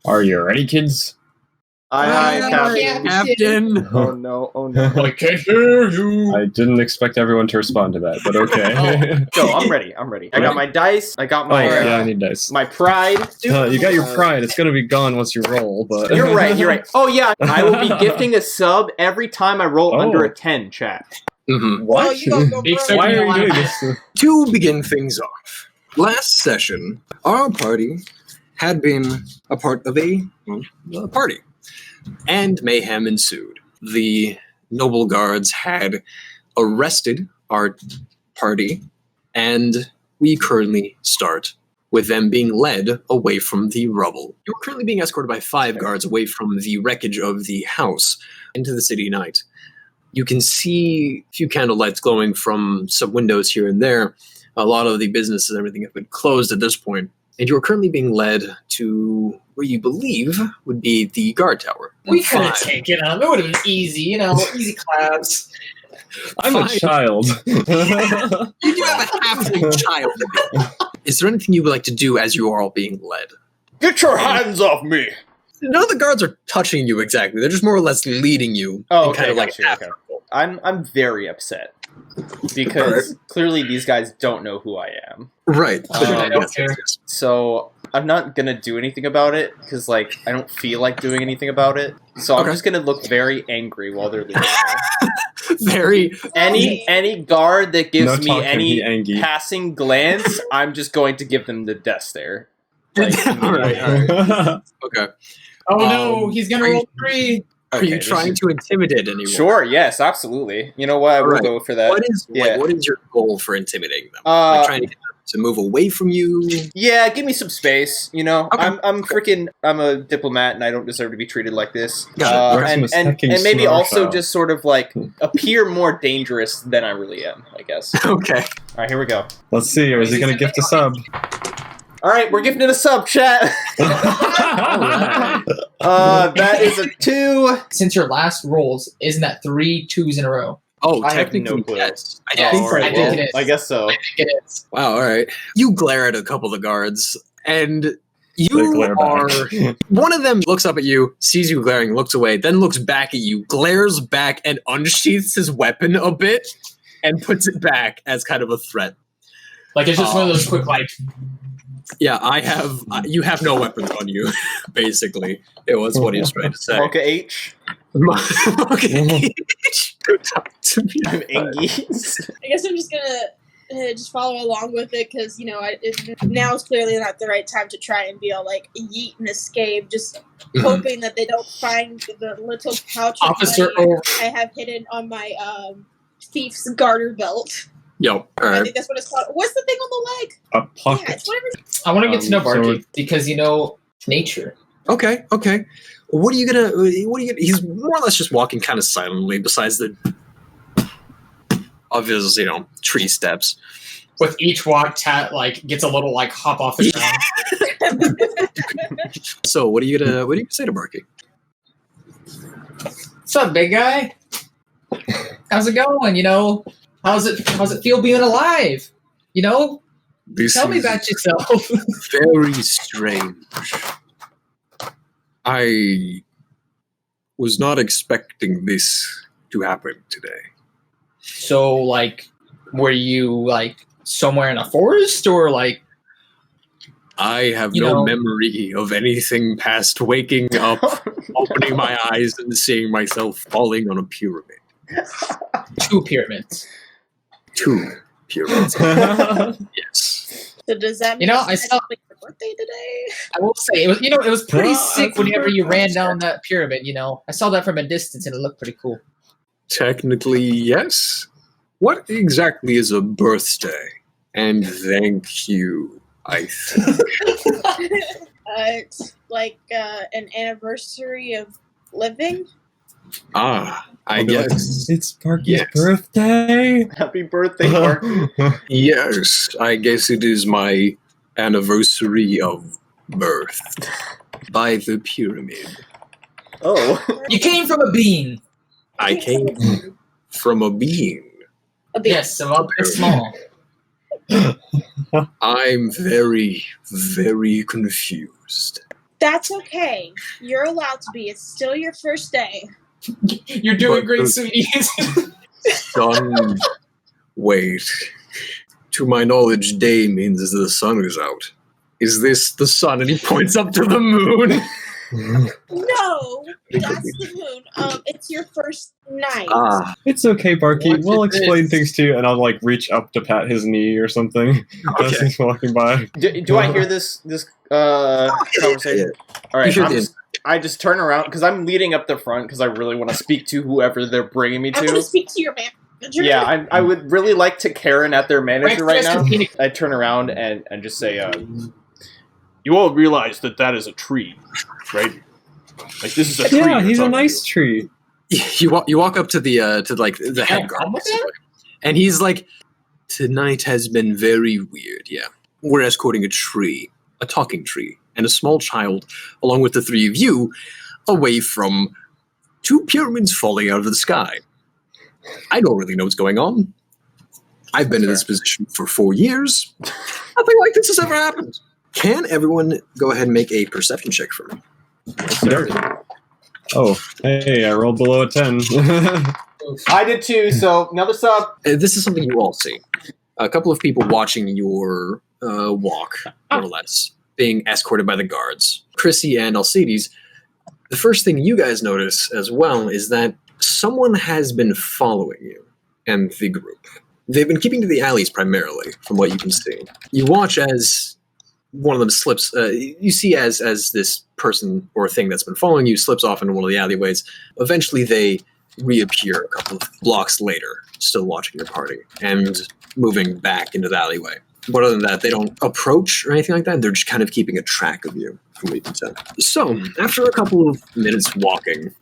Are you ready, kids? Aye, Captain. Oh no, I can't hear you. I didn't expect everyone to respond to that, but okay. Go, I'm ready. I got my dice. I got my I need dice. my pride. You got your pride. It's gonna be gone once you roll, but You're right. Oh yeah, I will be gifting a sub every time I roll under a 10, chat. Mm-hmm. What? Why are you doing this? To begin things off, last session, our party had been a part of a party, and mayhem ensued. The noble guards had arrested our party, and we currently start with them being led away from the rubble. You're currently being escorted by 5 guards away from the wreckage of the house into the city night. You can see a few candle lights glowing from some windows here and there. A lot of the businesses and everything have been closed at this point. And you are currently being led to where you believe would be the guard tower. We could have taken them. It would have been easy, easy class. I'm a child. You do have a halfling child. Is there anything you would like to do as you are all being led? Get your hands off me! None of the guards are touching you exactly. They're just more or less leading you. Oh, and kind of like okay. I'm very upset because clearly these guys don't know who I am. Right. So I'm not gonna do anything about it because I don't feel like doing anything about it. So I'm just gonna look very angry while they're leaving. Very. Any guard that gives me any passing glance, I'm just going to give them the death stare. All right. Okay. Oh no, he's gonna roll 3. Are you trying to intimidate anyone? Sure, yes, absolutely. You know what? I will go for that. What is your goal for intimidating them? Trying to get them to move away from you? Yeah, give me some space. Okay. I'm a diplomat and I don't deserve to be treated like this. And maybe also just sort of appear more dangerous than I really am, I guess. Okay. All right, here we go. Let's see. Is he going to gift a sub? All right, we're gifting it a sub, chat. That is a 2. Since your last rolls, isn't that 3 2s in a row? Oh, I have no technically, clue. yes. I think it is. I guess so. I think it is. Wow, all right. You glare at a couple of the guards, and you are... One of them looks up at you, sees you glaring, looks away, then looks back at you, glares back, and unsheaths his weapon a bit, and puts it back as kind of a threat. It's just one of those quick, Yeah, you have no weapons on you, basically. It was what he was trying to say. Mocha H. Okay. Talk to me. I'm Angie. I guess I'm just gonna just follow along with it because now is clearly not the right time to try and be all yeet and escape. Just hoping that they don't find the little pouch of money I have hidden on my thief's garter belt. Yo, all right. I think that's what it's called. What's the thing on the leg? A pocket. Yeah, it's whatever. I want to get to know Barky because nature. Okay. What are you gonna? He's more or less just walking kind of silently, besides the of his tree steps. With each walk, Tat gets a little hop off the ground. So what are you gonna say to Barky? What's up, big guy? How's it going? How's it feel being alive? Tell me about yourself. Very strange. I was not expecting this to happen today. So, were you somewhere in a forest or I have no memory of anything past waking up, opening my eyes, and seeing myself falling on a pyramid. 2 pyramids. 2 pyramids. Yes. So does that mean I saw your birthday today? I will say it was pretty sick whenever you ran down that pyramid. I saw that from a distance and it looked pretty cool. Technically, yes. What exactly is a birthday? And thank you, I think. It's an anniversary of living. I guess. It's Barky's birthday. Happy birthday, Barky. Yes, I guess it is my anniversary of birth by the pyramid. Oh. You came from a bean. I came from a bean. Yes, about this small. I'm very, very confused. That's okay. You're allowed to be. It's still your first day. You're doing great, sweetie. Sun. Wait. To my knowledge, day means the sun is out. Is this the sun? And he points up to the moon. No, that's the moon. It's your first night. It's okay, Barky. What We'll is explain this? things to you, and I'll like reach up to pat his knee or something as he's walking by. Do I hear this conversation? All right, I just turn around because I'm leading up the front because I really want to speak to whoever they're bringing me I'm going to to. speak to your manager. Yeah, I would really like to Karen at their manager right now. I turn around and just say, you all realize that is a tree, right? Like, this is a tree. Yeah, he's a nice tree. You walk up to the head guard, and he's like, "Tonight has been very weird. Yeah, we're escorting a tree, a talking tree, and a small child, along with the three of you, away from 2 pyramids falling out of the sky. I don't really know what's going on. I've been in this position for 4 years. Nothing like this has ever happened. Can everyone go ahead and make a perception check for me? Oh, hey, I rolled below a 10. I did too, so another sub. This is something you all see. A couple of people watching your walk, more or less, being escorted by the guards. Chrissy and Alcides, the first thing you guys notice as well is that someone has been following you and the group. They've been keeping to the alleys primarily, from what you can see. You watch as one of them slips, you see as this person or thing that's been following you slips off into one of the alleyways. Eventually they reappear a couple of blocks later, still watching your party, and moving back into the alleyway. But other than that, they don't approach or anything like that. They're just kind of keeping a track of you, from what you can tell. So, after a couple of minutes walking,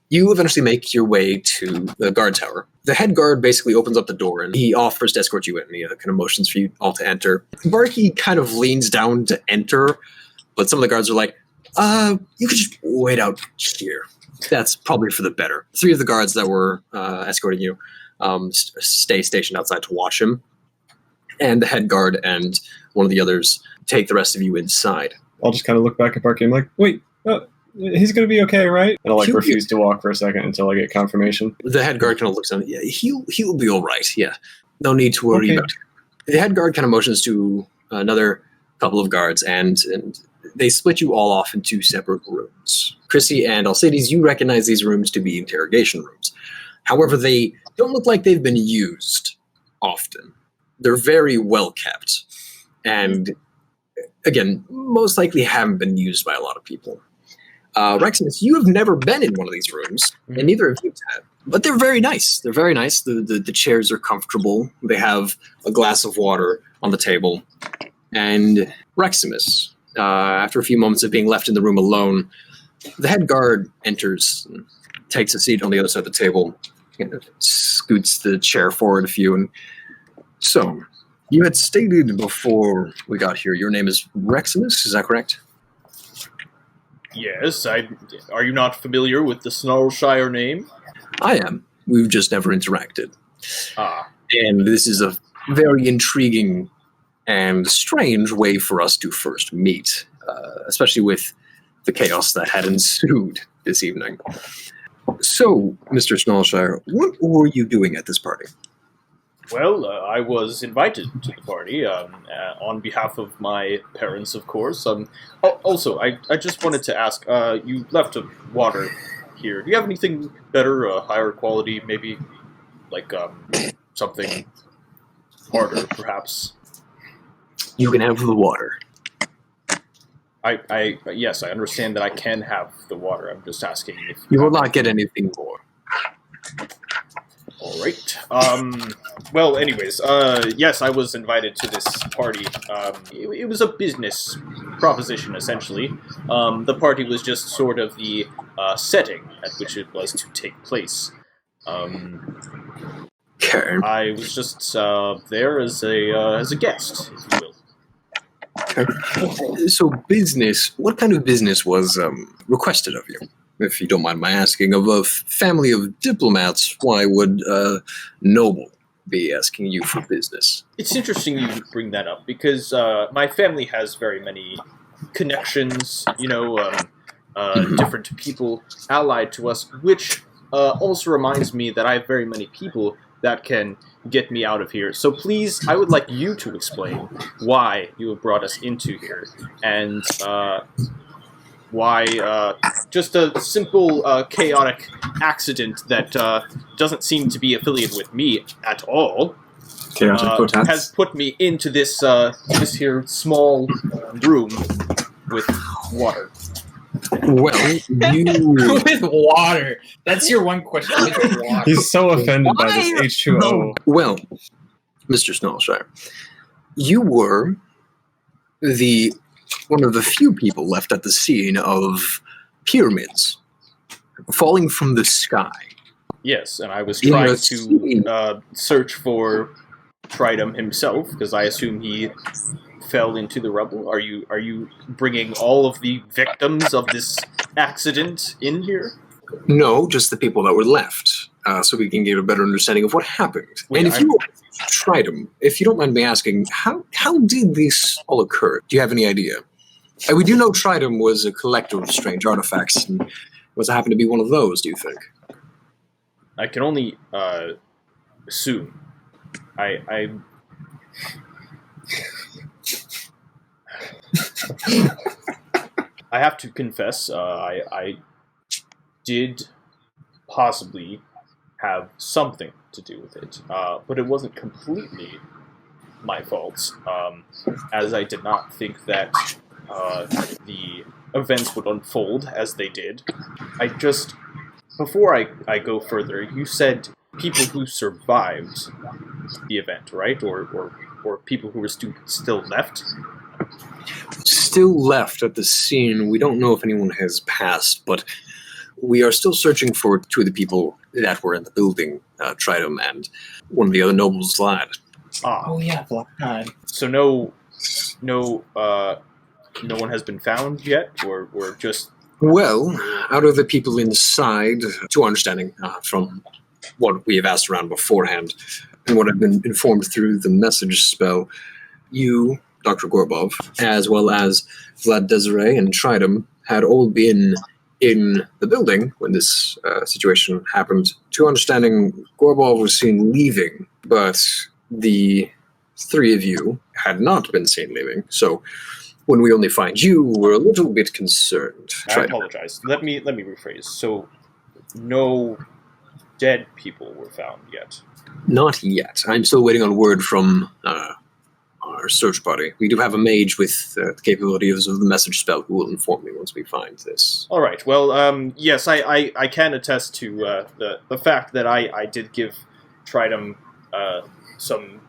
you eventually make your way to the guard tower. The head guard basically opens up the door and he offers to escort you in. He kind of motions for you all to enter. Barky kind of leans down to enter, but some of the guards are like, you could just wait out here. That's probably for the better. 3 of the guards that were escorting you stay stationed outside to watch him. And the head guard and one of the others take the rest of you inside. I'll just kind of look back at Barky and I'm like, wait, he's going to be okay, right? And I'll refuse to walk for a second until I get confirmation. The head guard kind of looks down. Yeah, he'll be all right. Yeah, no need to worry about it. The head guard kind of motions to another couple of guards, and they split you all off into separate rooms. Chrissy and Alcides, you recognize these rooms to be interrogation rooms. However, they don't look like they've been used often. They're very well kept, and again, most likely haven't been used by a lot of people. Reximus, you have never been in one of these rooms, and neither of you have. But they're very nice. They're very nice. The chairs are comfortable. They have a glass of water on the table. And Reximus, after a few moments of being left in the room alone, the head guard enters and takes a seat on the other side of the table, and scoots the chair forward a few. And so, you had stated before we got here, your name is Reximus, is that correct? Yes, are you not familiar with the Snarlshire name? I am. We've just never interacted. Ah. And this is a very intriguing and strange way for us to first meet, especially with the chaos that had ensued this evening. So, Mr. Snarlshire, what were you doing at this party? Well, I was invited to the party on behalf of my parents, of course. Also, I just wanted to ask, you left water here. Do you have anything better, higher quality, maybe like something harder, perhaps? You can have the water. Yes, I understand that I can have the water. I'm just asking if you will not get anything more. All right. Well, anyways, yes, I was invited to this party. It was a business proposition, essentially. The party was just sort of the setting at which it was to take place. Okay. I was just there as a guest, if you will. Okay. So, business. What kind of business was requested of you? If you don't mind my asking, of a family of diplomats, why would Noble be asking you for business? It's interesting you bring that up, because my family has very many connections, different people allied to us, which also reminds me that I have very many people that can get me out of here. So please, I would like you to explain why you have brought us into here, and why just a simple chaotic accident that doesn't seem to be affiliated with me at all has put me into this here small room with water. Well, you... With water. That's your one question. With water. He's so offended by this H2O. Well, Mr. Snowshire, you were one of the few people left at the scene of pyramids falling from the sky. Yes, and I was trying to search for Tridum himself, because I assume he fell into the rubble. Are you bringing all of the victims of this accident in here? No, just the people that were left, so we can get a better understanding of what happened. Wait, and if you Tridum, if you don't mind me asking, how did this all occur? Do you have any idea? We do know Tridum was a collector of strange artifacts, and was it happen to be one of those, do you think? I can only assume. I have to confess, I did possibly have something to do with it, but it wasn't completely my fault, as I did not think that the events would unfold as they did. Before I go further, you said people who survived the event, right? Or people who were still left? Still left at the scene. We don't know if anyone has passed, but we are still searching for two of the people that were in the building, Tridum and one of the other nobles' lad. Oh yeah, Blockhead. So no one has been found yet, or just... Well, out of the people inside, to our understanding from what we have asked around beforehand, and what I've been informed through the message spell, you, Dr. Gorbov, as well as Vlad Desiree and Tridum, had all been in the building when this situation happened. To our understanding, Gorbov was seen leaving, but the three of you had not been seen leaving, so when we only find you, we're a little bit concerned. I apologize. Let me rephrase. So, no dead people were found yet? Not yet. I'm still waiting on word from our search party. We do have a mage with the capabilities of the message spell who will inform me once we find this. All right. Well, yes, I can attest to the fact that I did give Tridum some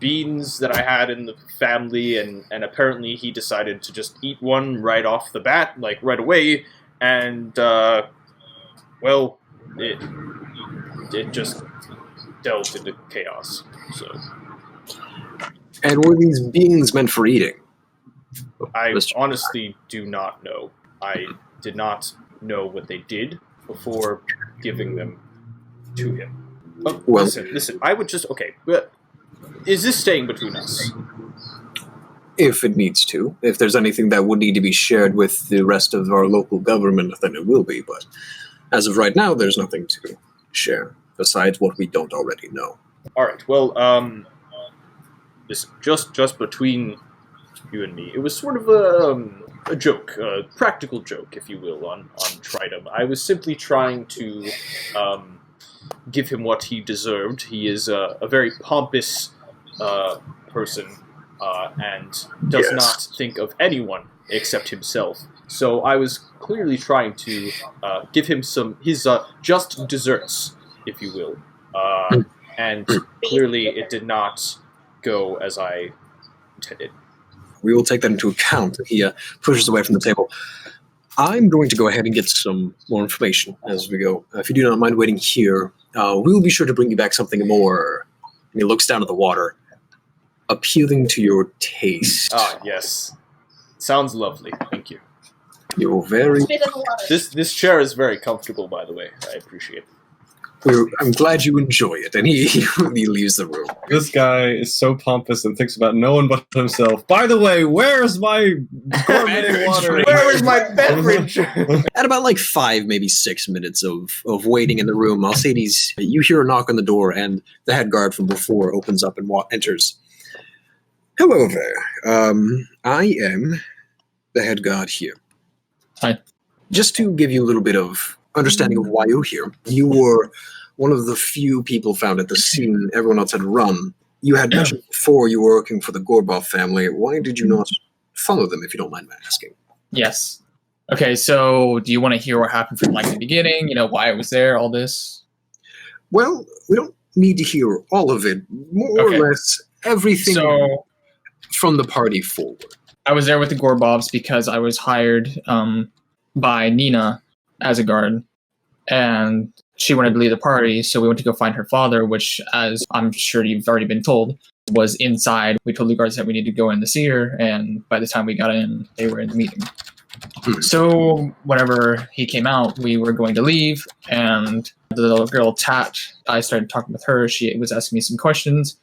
beans that I had in the family, and apparently he decided to just eat one right off the bat, like right away, and well, it just delved into chaos. So, and were these beans meant for eating? I honestly do not know. I did not know what they did before giving them to him. Oh, well, listen. I would just but. Is this staying between us? If it needs to. If there's anything that would need to be shared with the rest of our local government, then it will be. But as of right now, there's nothing to share besides what we don't already know. All right. Well, listen, just between you and me, it was sort of a joke, a practical joke, if you will, on Tridum. I was simply trying to give him what he deserved. He is a very pompous person and does not think of anyone except himself. So I was clearly trying to give him his just desserts, if you will. And clearly it did not go as I intended. We will take that into account. He pushes away from the table. I'm going to go ahead and get some more information as we go. If you do not mind waiting here, we will be sure to bring you back something more. And he looks down at the water, appealing to your taste. Ah, yes. Sounds lovely. Thank you. You're very... Spit in the water. This chair is very comfortable, by the way. I appreciate it. I'm glad you enjoy it. And he leaves the room. This guy is so pompous and thinks about no one but himself. By the way, where's my gourmet water? Where is my beverage? At about like 5, maybe 6 minutes of waiting in the room, Alcides, you hear a knock on the door, and the head guard from before opens up and enters. Hello there. I am the head guard here. Hi. Just to give you a little bit of understanding of why you're here, you were one of the few people found at the scene. Everyone else had run. You had mentioned before you were working for the Gorbov family. Why did you not follow them, if you don't mind my asking? Yes. Okay, so do you want to hear what happened from like the beginning? You know, why I was there, all this? Well, we don't need to hear all of it. More or less everything from the party forward. I was there with the Gorbovs because I was hired by Nina as a guard, and she wanted to leave the party, so we went to go find her father, which, as I'm sure you've already been told, was inside. We told the guards that we needed to go in to see her, and by the time we got in, they were in the meeting. So whenever he came out, we were going to leave, and the little girl, Tat, I started talking with her. She was asking me some questions.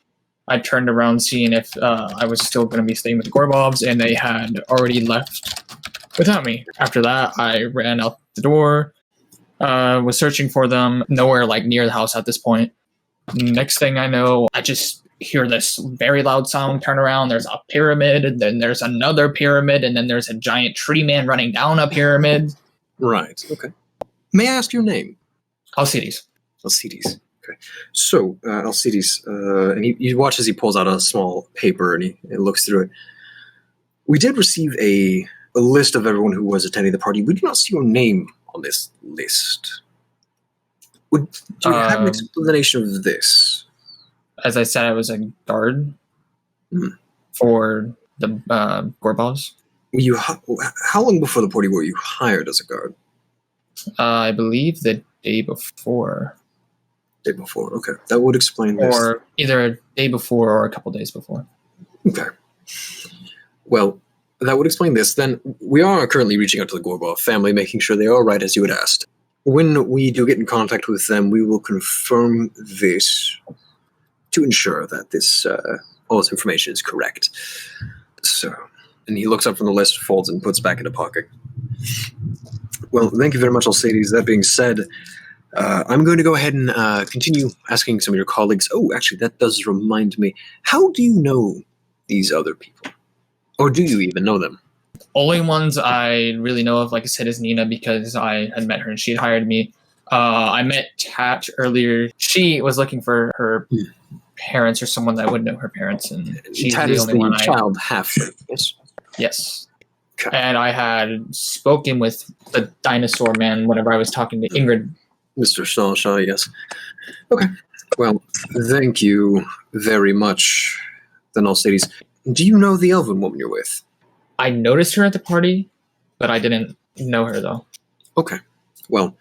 I turned around seeing if I was still going to be staying with the Gorbovs, and they had already left without me. After that, I ran out the door, was searching for them, nowhere like near the house at this point. Next thing I know, I just hear this very loud sound, turn around, there's a pyramid, and then there's another pyramid, and then there's a giant tree man running down a pyramid. Right, okay. May I ask your name? Alcides. Alcides. Okay. So, Alcides, and he watches, he pulls out a small paper and he looks through it. We did receive a list of everyone who was attending the party. We do not see your name on this list. Do you have an explanation of this? As I said, I was a guard for the Gorbovs. How long before the party were you hired as a guard? I believe the day before. Day before, okay. That would explain this. Or either a day before or a couple days before. Okay. Well, that would explain this. Then we are currently reaching out to the Gorbov family, making sure they are all right as you had asked. When we do get in contact with them, we will confirm this to ensure that this all this information is correct. So, and he looks up from the list, folds, and puts back in a pocket. Well, thank you very much, Alcides. That being said, I'm going to go ahead and continue asking some of your colleagues. Oh, actually, that does remind me. How do you know these other people? Or do you even know them? Only ones I really know of, like I said, is Nina, because I had met her and she had hired me. I met Tat earlier. She was looking for her parents or someone that would know her parents, and she's Tat the is only the one child half. Yes. Yes. Okay. And I had spoken with the dinosaur man whenever I was talking to Ingrid. Mr. Shaw, yes. Okay. Well, thank you very much, then Alcides. Do you know the elven woman you're with? I noticed her at the party, but I didn't know her, though. Okay. Well,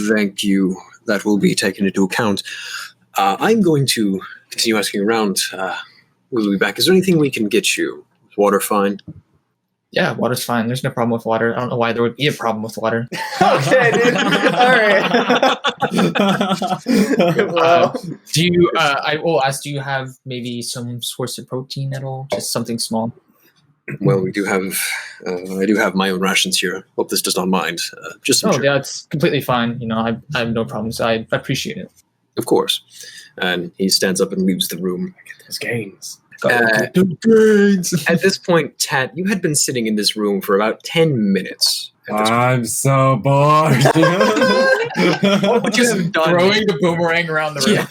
thank you. That will be taken into account. I'm going to continue asking around. We'll be back. Is there anything we can get you? Is water fine? Yeah, water's fine. There's no problem with water. I don't know why there would be a problem with water. Okay, dude. All right. Wow. Do you? I will ask. Do you have maybe some source of protein at all? Just something small. Well, we do have. I do have my own rations here. Hope this does not mind. Just some. Yeah, it's completely fine. You know, I have no problems. I appreciate it. Of course. And he stands up and leaves the room. His gains. At this point, Tat, you had been sitting in this room for about 10 minutes. I'm so bored. What would you have done? Throwing the boomerang around the room. Yeah.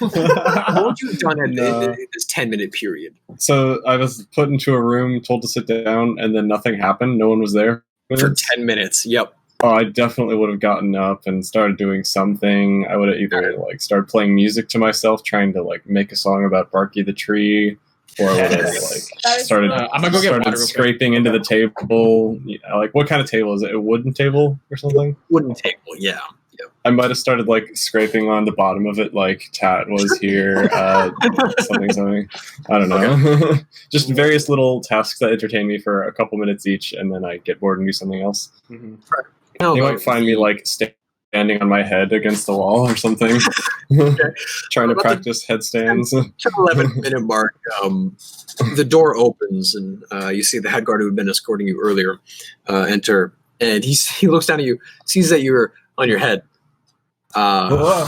What would you have done in this 10-minute period? So I was put into a room, told to sit down, and then nothing happened. No one was there. For 10 minutes, yep. Oh, I definitely would have gotten up and started doing something. I would have either started playing music to myself, trying to make a song about Barky the tree, or I would have started. I'm gonna go get water real quick. Scraping into the table. Yeah, what kind of table is it? A wooden table or something? Wooden table, yeah. I might have started like scraping on the bottom of it, like Tat was here, something. I don't know. Okay. Just various little tasks that entertain me for a couple minutes each, and then I get bored and do something else. Mm-hmm. You might find me like standing standing on my head against the wall or something. Trying to practice headstands. 11-minute mark, the door opens and you see the head guard who had been escorting you earlier enter, and he looks down at you, sees that you're on your head. I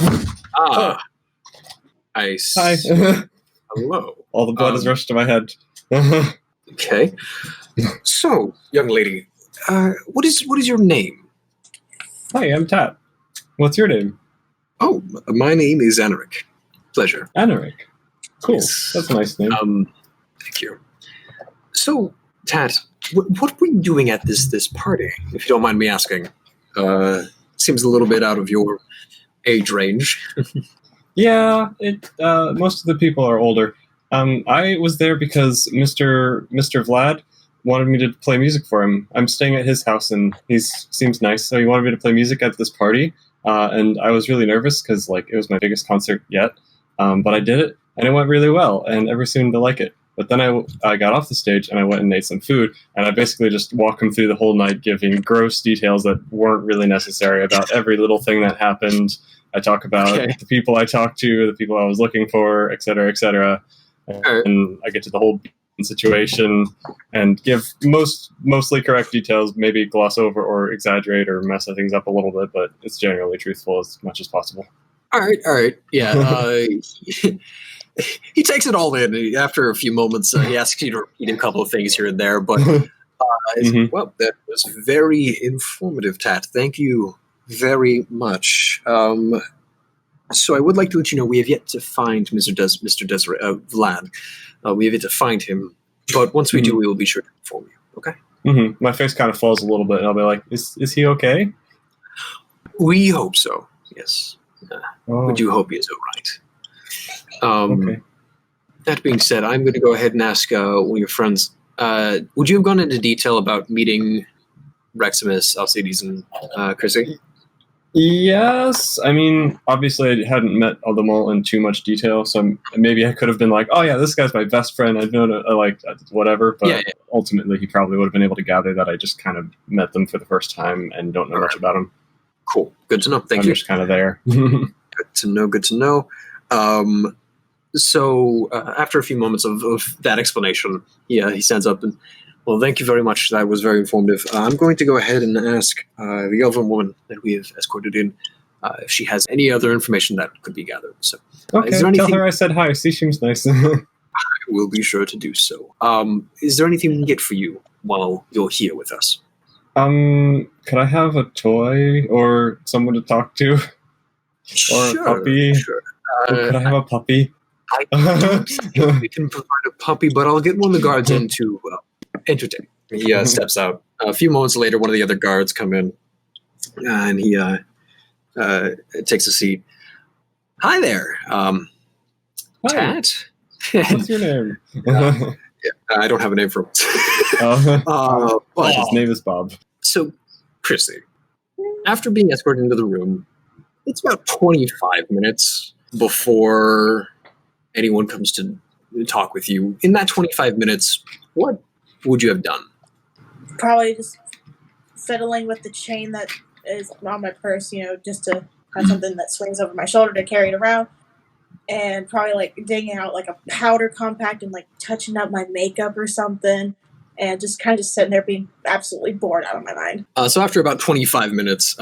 Hi. Hello. All the blood has rushed to my head. Okay. So, young lady, what is your name? Hi, I'm Tat. What's your name? Oh, my name is Anaric. Pleasure. Anaric. Cool. Yes. That's a nice name. Thank you. So, Tat, what were you doing at this party, if you don't mind me asking? Seems a little bit out of your age range. Yeah, most of the people are older. I was there because Mr. Vlad wanted me to play music for him. I'm staying at his house, and he seems nice, so he wanted me to play music at this party. And I was really nervous because it was my biggest concert yet. But I did it, and it went really well, and everyone seemed to like it. But then I got off the stage, and I went and ate some food, and I basically just walked him through the whole night, giving gross details that weren't really necessary about every little thing that happened. I talk about the people I talked to, the people I was looking for, et cetera, et cetera. And I get to the whole situation and give mostly correct details, maybe gloss over or exaggerate or mess things up a little bit, but it's generally truthful as much as possible. All right. Yeah. He takes it all in. After a few moments, he asks you to repeat a couple of things here and there, but well, that was very informative, Tat. Thank you very much. So I would like to let you know we have yet to find Mr. Vlad. We have yet to find him, but once we do, we will be sure to inform you. Okay? Mm-hmm. My face kind of falls a little bit, and I'll be like, "Is he okay?" We hope so. Yes, we do hope he is all right. Okay. That being said, I'm going to go ahead and ask one of your friends. Would you have gone into detail about meeting Reximus, Alcides, and Chrissy? Yes. I mean, obviously I hadn't met them all in too much detail, so maybe I could have been like, oh yeah, this guy's my best friend. I've known whatever, but ultimately he probably would have been able to gather that I just kind of met them for the first time and don't know much about them. Cool. Good to know. Thank you. I'm just kind of there. Good to know. So after a few moments of that explanation, he stands up and, well, thank you very much. That was very informative. I'm going to go ahead and ask the elven woman that we have escorted in if she has any other information that could be gathered. So, okay, is there anything... tell her I said hi. She seems nice. I will be sure to do so. Is there anything we can get for you while you're here with us? Could I have a toy or someone to talk to? Or a puppy? Sure. Could I have a puppy? We can provide a puppy, but I'll get one of the guards in to entertain. He steps out. A few moments later, one of the other guards come in, and he takes a seat. Hi there, Hi. Tat. What's your name? I don't have a name for him. But his name is Bob. So, Chrissy, after being escorted into the room, it's about 25 minutes before anyone comes to talk with you. In that 25 minutes, what would you have done? Probably just fiddling with the chain that is on my purse, just to have something that swings over my shoulder to carry it around. And probably digging out a powder compact and touching up my makeup or something. And just kind of sitting there being absolutely bored out of my mind. So after about 25 minutes,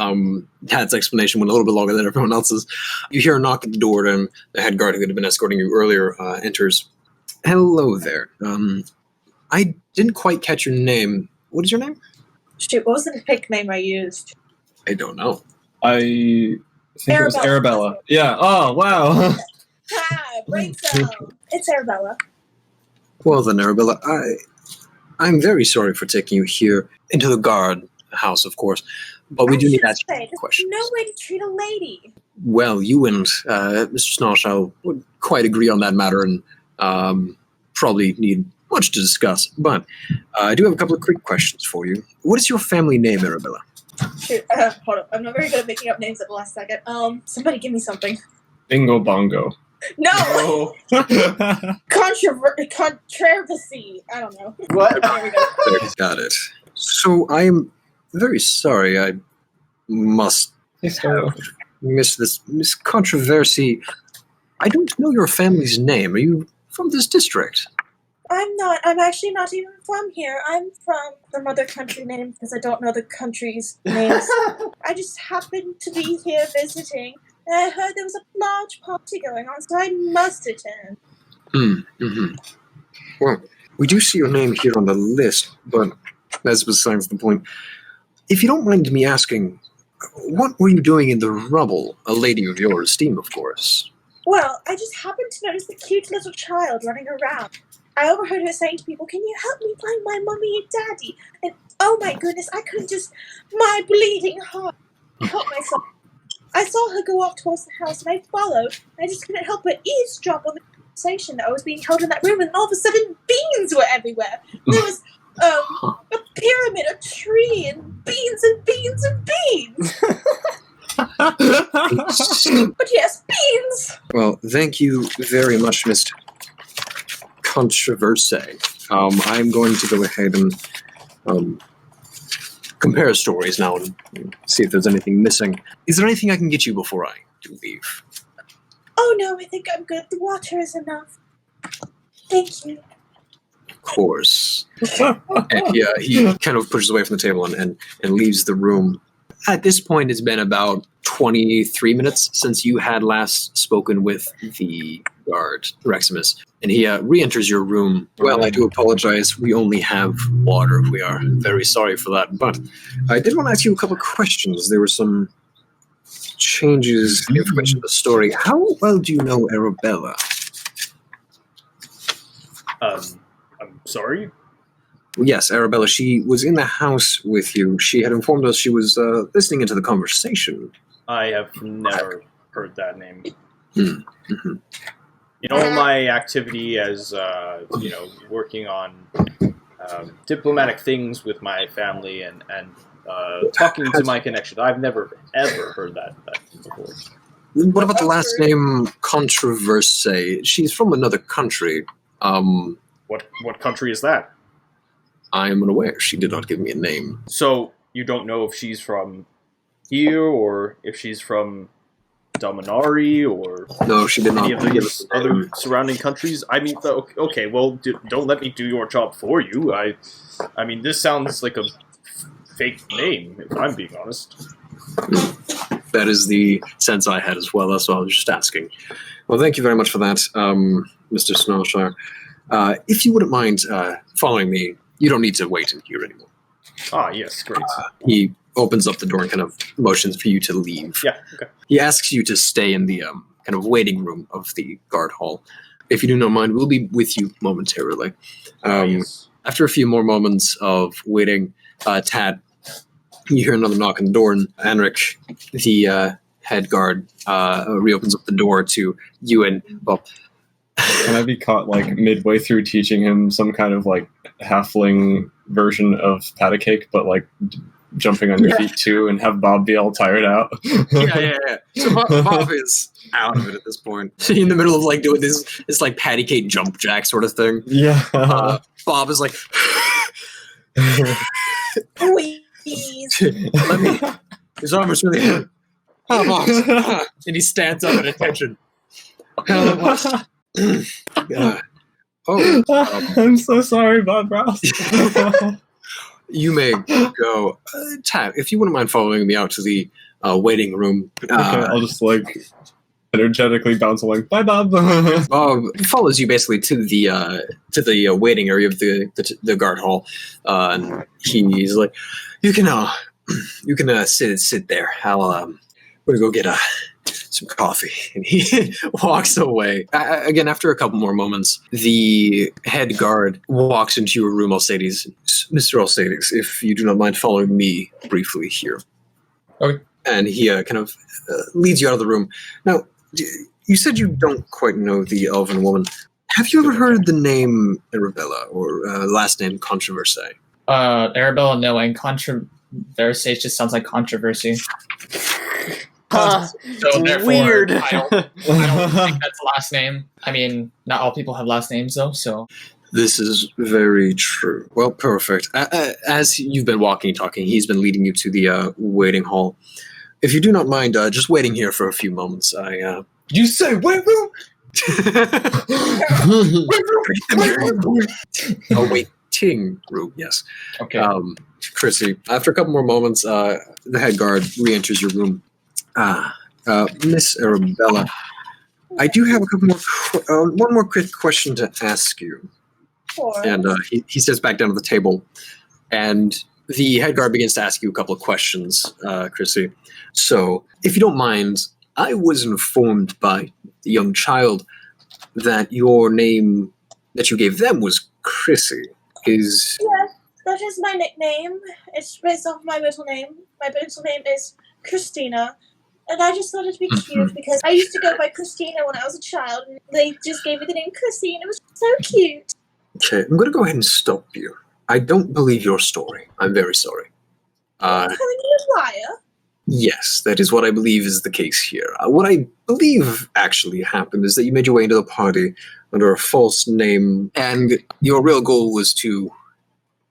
Tad's explanation went a little bit longer than everyone else's. You hear a knock at the door, and the head guard who had been escorting you earlier enters. Hello there. I didn't quite catch your name. What is your name? Shoot, what was the fake name I used? I don't know. I think it was Arabella. Yeah. Oh, wow. Hi, brain cell. It's Arabella. Well then, Arabella, I'm very sorry for taking you here into the guard house, of course, but we do need to ask you questions. No way to treat a lady. Well, you and Mr. Snarshall would quite agree on that matter, and probably need much to discuss. But I do have a couple of quick questions for you. What is your family name, Arabella? Shoot, hold up. I'm not very good at making up names at the last second. Somebody give me something. Bingo bongo. No! Controversy. I don't know. What? There we go. Got it. So I am very sorry. I must Miss Controversy. I don't know your family's name. Are you from this district? I'm not. I'm actually not even from here. I'm from some other country name because I don't know the country's names. I just happened to be here visiting, and I heard there was a large party going on, so I must attend. Mm-hmm. Well, we do see your name here on the list, but that's besides the point. If you don't mind me asking, what were you doing in the rubble? A lady of your esteem, of course. Well, I just happened to notice the cute little child running around. I overheard her saying to people, "Can you help me find my mummy and daddy?" And oh my goodness, I couldn't just, my bleeding heart, help myself. I saw her go off towards the house, and I followed. I just couldn't help but eavesdrop on the conversation that was being held in that room, and all of a sudden, beans were everywhere. There was a pyramid, a tree, and beans and beans and beans. But yes, beans. Well, thank you very much, Mr. Controversy. I'm going to go ahead and compare stories now and see if there's anything missing. Is there anything I can get you before I do leave? Oh no, I think I'm good. The water is enough. Thank you. Of course. And he kind of pushes away from the table and leaves the room. At this point, it's been about 23 minutes since you had last spoken with the guard, Reximus. And he re-enters your room. Well, I do apologize. We only have water. We are very sorry for that. But I did want to ask you a couple of questions. There were some changes in information in the story. How well do you know Arabella? I'm sorry? Yes, Arabella. She was in the house with you. She had informed us she was listening into the conversation. I have never heard that name. Mm-hmm. In all my activity as, working on diplomatic things with my family and talking to my connections, I've never, ever heard that before. What about the last name, Controversy? She's from another country. What country is that? I am unaware. She did not give me a name. So you don't know if she's from here or if she's from Dominari or no, she did any not of give the us a other name. surrounding countries. I mean, okay, well, don't let me do your job for you. I mean, this sounds like a fake name, if I'm being honest. That is the sense I had as well. That's what I was just asking. Well, thank you very much for that, Mr. Snowshire. If you wouldn't mind following me, you don't need to wait in here anymore. Ah, yes, great. He opens up the door and kind of motions for you to leave. Yeah, okay. He asks you to stay in the kind of waiting room of the guard hall. If you do not mind, we'll be with you momentarily. Yes. After a few more moments of waiting, Tad, you hear another knock on the door, and Anric, the head guard, reopens up the door to you and Bob. Can I be caught like midway through teaching him some kind of like halfling version of patty cake, but like jumping on your feet too, and have Bob be all tired out? Yeah. So Bob is out of it at this point. In the middle of like doing this like patty cake jump jack sort of thing. Yeah. Bob is like, Please. let me. His arm is really hurt. Oh, Bob. And he stands up at attention. I'm so sorry, Bob Ross. You may go. Tad, if you wouldn't mind following me out to the waiting room. Okay, I'll just like energetically bounce along. Bye, Bob. Bob follows you basically to the waiting area of the guard hall, and he's like, "You can sit there. I'll we're gonna go get some coffee." And he walks away. Again, after a couple more moments, the head guard walks into your room, Alcides. Mr. Alcides, if you do not mind following me briefly here. Okay. And he kind of leads you out of the room. Now, you said you don't quite know the elven woman. Have you ever heard the name Arabella or last name Controversy? Arabella, no, and Controversy just sounds like controversy. So therefore, weird. I don't think that's the last name. I mean, not all people have last names though, so. This is very true. Well, perfect. As you've been walking and talking, he's been leading you to the waiting hall. if you do not mind just waiting here for a few moments, You say wait room? Oh, waiting room, yes. Okay. Chrissy, after a couple more moments, the head guard re-enters your room. Miss Arabella, I do have a couple more, one more quick question to ask you. Sure. And he sits back down at the table, and the head guard begins to ask you a couple of questions, Chrissy. So, if you don't mind, I was informed by the young child that your name that you gave them was Chrissy. Yes, that is my nickname. It's based off my middle name. My middle name is Christina. And I just thought it'd be cute because I used to go by Christina when I was a child, and they just gave me the name Chrissy, and it was so cute. Okay, I'm going to go ahead and stop you. I don't believe your story. I'm very sorry. Are you calling me a liar? Yes, that is what I believe is the case here. What I believe actually happened is that you made your way into the party under a false name, and your real goal was to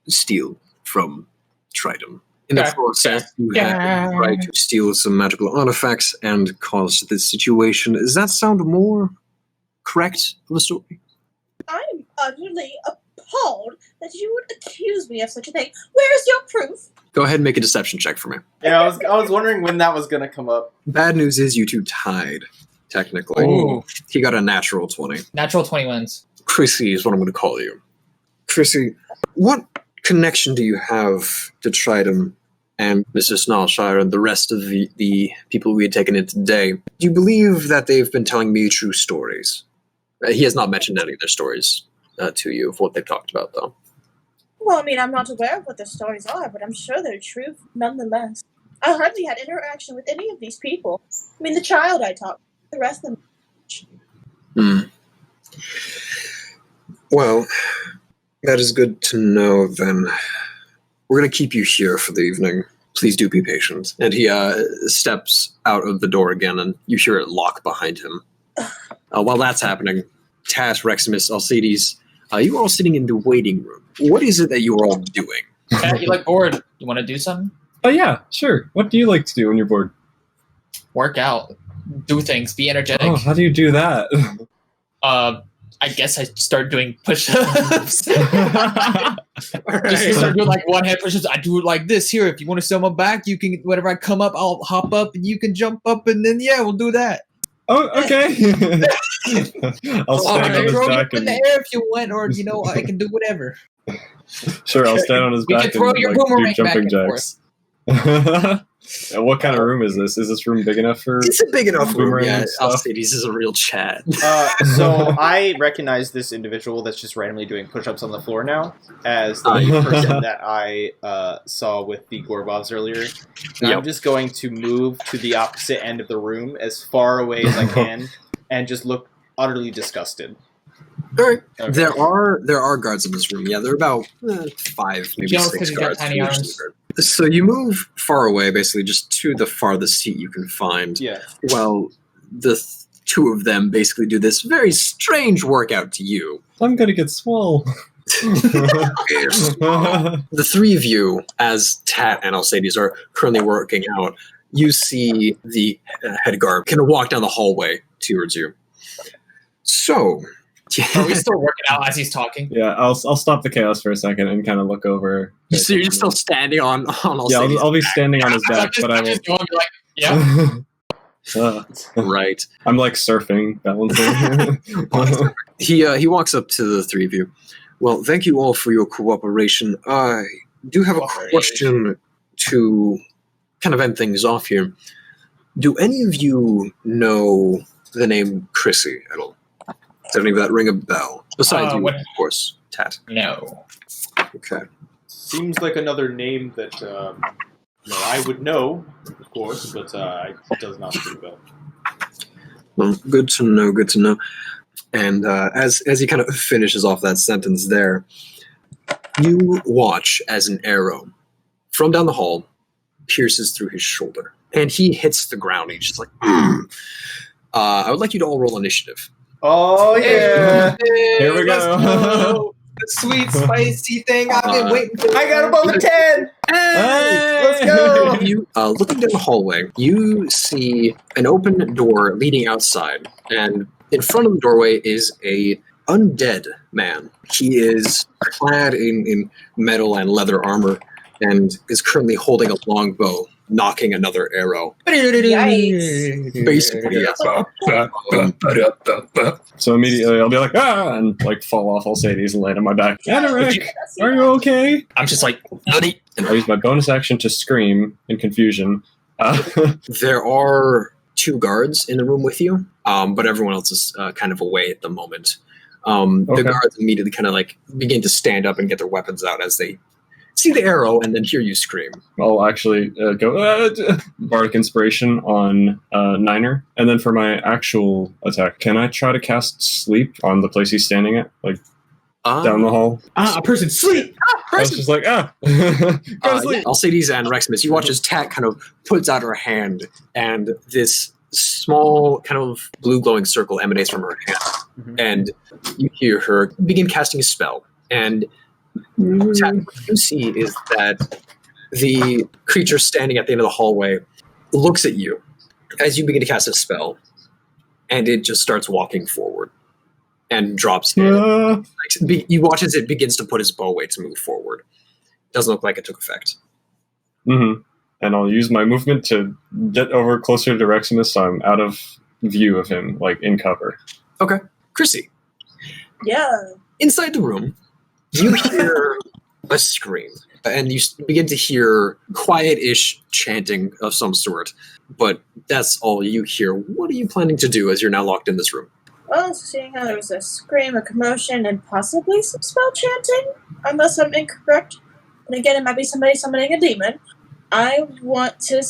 steal from Tridom. In the process, you had tried to steal some magical artifacts and caused this situation. Does that sound more correct of a story? I'm utterly appalled that you would accuse me of such a thing. Where is your proof? Go ahead and make a deception check for me. Yeah, I was wondering when that was going to come up. Bad news is you two tied, technically. Ooh. He got a natural 20. Natural 20 wins. Chrissy is what I'm going to call you. Chrissy, what connection do you have to Tridom and Mr. Snarlshire and the rest of the people we had taken in today? Do you believe that they've been telling me true stories? He has not mentioned any of their stories to you of what they've talked about, though. Well, I mean, I'm not aware of what their stories are, but I'm sure they're true nonetheless. I hardly had interaction with any of these people. I mean, the child I talked to, the rest of them. Well, that is good to know, then. We're going to keep you here for the evening. Please do be patient. And he steps out of the door again, and you hear it lock behind him. While that's happening, Tat, Reximus, Alcides, you are all sitting in the waiting room. What is it that you are all doing? Cat, you like bored? You want to do something? Oh yeah, sure. What do you like to do when you're bored? Work out. Do things. Be energetic. Oh, how do you do that? I guess I start doing push-ups. Right. Just start doing like one hand push-ups. I do it like this. Here, if you want to sell my back, you can. Whenever I come up, I'll hop up, and you can jump up, and then we'll do that. Oh, okay. I'll stand on his Throw me back up in and the air if you want, or I can do whatever. sure, I'll stand on his You back can throw and your like, do boomerang back jumping and jacks. And what kind of room is this? Is this room big enough for? It's a big enough room, boomerang yeah. stuff? Alcides is a real Chad. So I recognize this individual that's just randomly doing push-ups on the floor now as the person that I saw with the Gorbovs earlier. And I'm just going to move to the opposite end of the room as far away as I can and just look utterly disgusted. All right. Okay. There are guards in this room. Yeah, there are about 5, maybe Jealous 6 'cause he's got guards. tiny arms. So you move far away, basically just to the farthest seat you can find. Yeah. Well, the two of them basically do this very strange workout to you. I'm gonna get swole. The three of you, as Tat and Alcides are currently working out, you see the head guard kind of walk down the hallway towards you. So, Are we still working out as he's talking? Yeah, I'll stop the chaos for a second and kind of look over. so you're still standing on Alcides' Yeah, I'll be standing on his I'm back, just, but I I'm will. just going like, yeah. right. I'm like surfing, balancing. He walks up to the three of you. Well, thank you all for your cooperation. I do have a question to kind of end things off here. Do any of you know the name Chrissy at all? Does any of that ring a bell? Besides you, what- of course, Tat. No. Okay. Seems like another name that I would know, of course, but it does not ring a bell. Well, good to know, good to know. And as he kind of finishes off that sentence there, you watch as an arrow from down the hall pierces through his shoulder. And he hits the ground. He's just like, I would like you to all roll initiative. Oh, yeah! Here we Let's go. the sweet spicy thing I've been waiting for. I got above a 10! Hey, let's go! You, looking down the hallway, you see an open door leading outside, and in front of the doorway is a undead man. He is clad in metal and leather armor, and is currently holding a long bow, knocking another arrow. Yikes. Basically, yes. So immediately I'll be like, and like fall off Alcides and land on my back. Edric, That's are you okay? I'm just like, bloody. I use my bonus action to scream in confusion. There are 2 guards in the room with you, but everyone else is kind of away at the moment. The guards immediately kind of like begin to stand up and get their weapons out as they see the arrow and then hear you scream. I'll actually go Bardic Inspiration on Niner, and then for my actual attack, can I try to cast Sleep on the place he's standing at, like down the hall? A person sleep. I was just like, go to sleep. Alcides and Reximus, you watch as Tat kind of puts out her hand, and this small kind of blue glowing circle emanates from her hand, and you hear her begin casting a spell. And Tat, what you see is that the creature standing at the end of the hallway looks at you as you begin to cast a spell, and it just starts walking forward and drops in. You watch as it begins to put his bow away to move forward. Doesn't look like it took effect. Mm-hmm. And I'll use my movement to get over closer to Reximus so I'm out of view of him, like in cover. Okay. Chrissy, Yeah. inside the room, you hear a scream, and you begin to hear quiet-ish chanting of some sort, but that's all you hear. What are you planning to do as you're now locked in this room? Well, seeing how there was a scream, a commotion, and possibly some spell chanting, unless I'm incorrect, and again, it might be somebody summoning a demon, I want to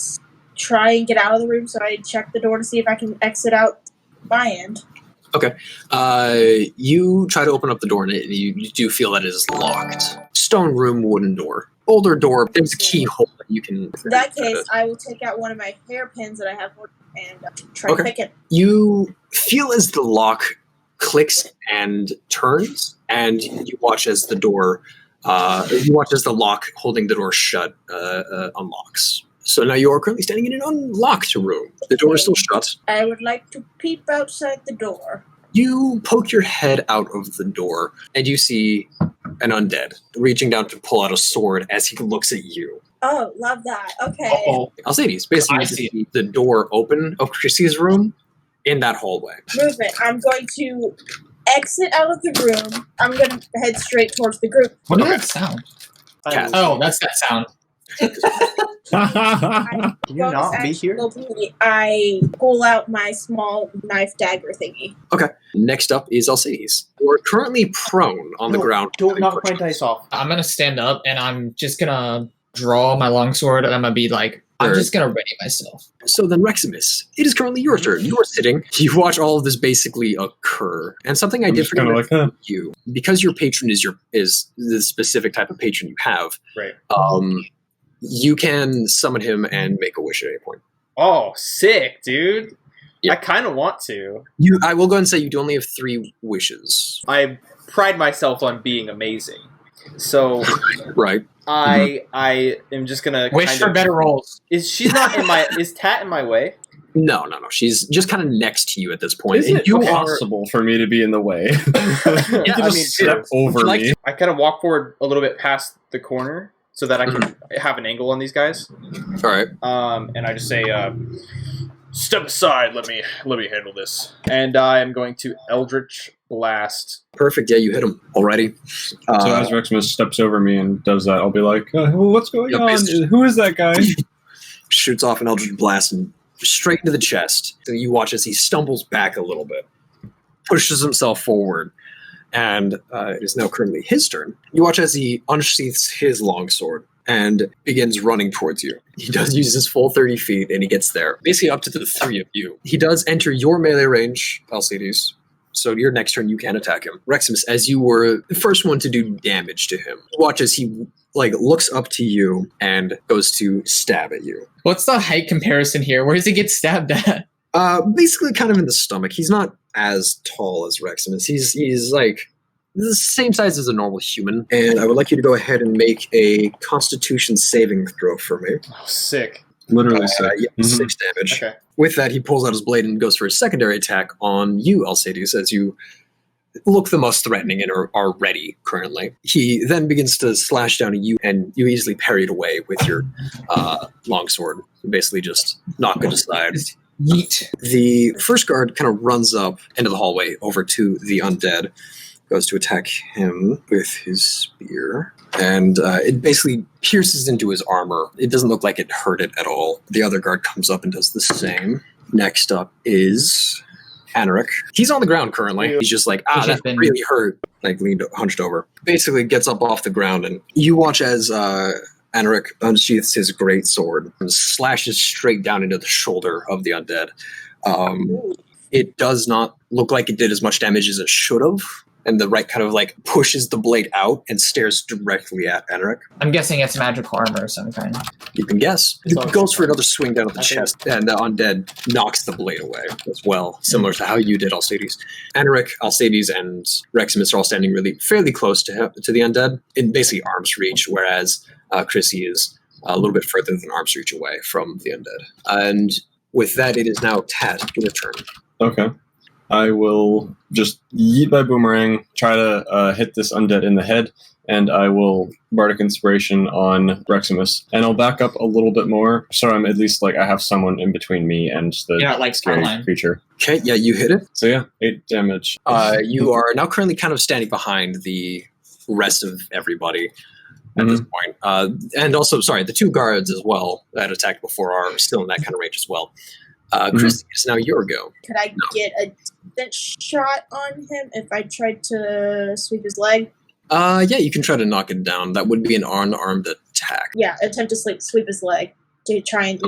try and get out of the room, so I check the door to see if I can exit out my end. Okay. You try to open up the door, and you do feel that it is locked. Stone room, wooden door. Older door, there's a keyhole that you can... In that case, I will take out one of my hairpins that I have and try to pick it. You feel as the lock clicks and turns, and you watch as the door... you watch as the lock holding the door shut unlocks. So now you are currently standing in an unlocked room. The door is still shut. I would like to peep outside the door. You poke your head out of the door, and you see an undead reaching down to pull out a sword as he looks at you. Oh, love that. Okay. Uh-oh. Alcides, basically, I you see see the door open of Chrissy's room in that hallway. Movement. I'm going to exit out of the room. I'm going to head straight towards the group. What did that sound? Cat. Oh, that's that sound. Can you not be here? I pull out my small knife dagger thingy. Okay. Next up is Alcides. You are currently prone on the ground. Don't knock my dice off. I'm gonna stand up and I'm just gonna draw my longsword and I'm gonna be like, I'm just gonna ready myself. So then, Reximus, it is currently your turn. You are sitting. You watch all of this basically occur, and something I I'm did just forget kinda to like, you, because your patron is the specific type of patron you have. Right. You can summon him and make a wish at any point. Oh, sick, dude. Yeah. I kind of want to. I will go ahead and say you do only have 3 wishes. I pride myself on being amazing. So Right. I am just gonna Wish kind for of, better rolls. Is Tat in my way? No. She's just kind of next to you at this point. Is And it you are. possible for me to be in the way? Yeah, You can I just mean, step over like- me. I kind of walk forward a little bit past the corner so that I can have an angle on these guys. All right. And I just say, "Step aside. Let me handle this." And I am going to Eldritch Blast. Perfect. Yeah, you hit him already. So as Reximus steps over me and does that, I'll be like, what's going Yeah, on? basically- Who is that guy? Shoots off an Eldritch Blast and straight into the chest. So you watch as he stumbles back a little bit, pushes himself forward, and it is now currently his turn. You watch as he unsheaths his longsword and begins running towards you. He does use his full 30 feet, and he gets there, basically up to the 3 of you. He does enter your melee range, Alcides. So your next turn, you can attack him. Reximus, as you were the first one to do damage to him, watch as he looks up to you and goes to stab at you. What's the height comparison here? Where does he get stabbed at? Basically kind of in the stomach. He's not as tall as Reximus. He's like the same size as a normal human. And I would like you to go ahead and make a Constitution saving throw for me. Oh, sick. Literally sick. Yeah, Mhm. 6 damage. Okay. With that, he pulls out his blade and goes for his secondary attack on you, Alcides, as you look the most threatening and are ready currently. He then begins to slash down at you, and you easily parry it away with your longsword. You basically just knock it aside. Yeet. The first guard kind of runs up into the hallway over to the undead, goes to attack him with his spear, and it basically pierces into his armor. It doesn't look like it hurt it at all. The other guard comes up and does the same. Next up is Anaric. He's on the ground currently. He's just like, He's that just been- really hurt. Like hunched over. Basically gets up off the ground, and you watch as Anaric unsheaths his great sword and slashes straight down into the shoulder of the undead. It does not look like it did as much damage as it should have, and the right kind of like pushes the blade out and stares directly at Anaric. I'm guessing it's magical armor of some kind. You can guess. It's It goes for another swing down at the I think- chest, and the undead knocks the blade away as well, similar to how you did, Alcides. Anaric, Alcides, and Reximus are all standing fairly close to the undead, in basically arm's reach, whereas Chrissy is a little bit further than arm's reach away from the undead. And with that, it is now Tad, your turn. Okay. I will just yeet my boomerang, try to hit this undead in the head, and I will Bardic Inspiration on Reximus. And I'll back up a little bit more, so I'm at least like I have someone in between me and the You're not like scary Skyline. creature. Okay, yeah, you hit it. So yeah, 8 damage. You are now currently kind of standing behind the rest of everybody at this point. And also, sorry, the 2 guards as well that attacked before are still in that kind of range as well. Chris, it's now your go. Could I get a decent shot on him if I tried to sweep his leg? Yeah, you can try to knock it down. That would be an unarmed attack. Yeah, attempt to sweep his leg to try and,